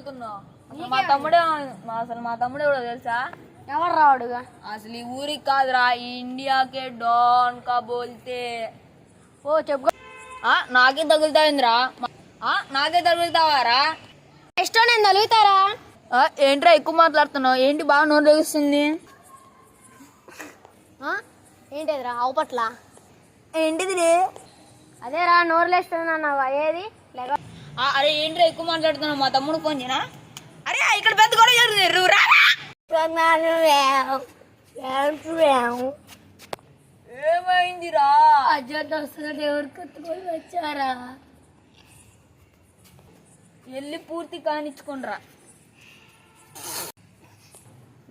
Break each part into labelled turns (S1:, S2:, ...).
S1: తగులుతున్నావు? అసలు మా తమ్ముడే కూడా తెలుసా?
S2: ఎవరు రావాడుగా?
S1: అసలు ఈ ఊరికి కాదురా, ఈ ఇండియాకే డాన్ కా బోల్తే.
S2: ఓ చెప్పు.
S1: నాకే తగులుతావిందిరా? నాకే తగులుతావారా?
S2: ఇష్టం నేను తగులుతారా?
S1: ఏంట్రా ఎక్కువ మాట్లాడుతున్నావు? ఏంటి బాగా నోరు తెగుస్తుంది?
S2: ఏంటిదిరా ఆవు పట్ల?
S1: ఏంటిది?
S2: అదేరా నోరులేస్తున్నావా? ఏది లేక?
S1: అరే ఏంట్రా ఎక్కువ మాట్లాడుతున్నావు? మా తమ్ముడు ఫోన్ చేయనా? అరే ఇక్కడ పెద్ద కూడా జరుగుతుంది. ఏమైందిరా?
S2: అజంతా వస్తున్నట్టు ఎవరు కత్తుకొని వచ్చారా?
S1: వెళ్ళి పూర్తి కానిచ్చుకుండ్రా.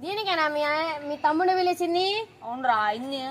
S2: దీనికేనా మీ తమ్ముడు పిలిచింది?
S1: అవునరా, అయింది.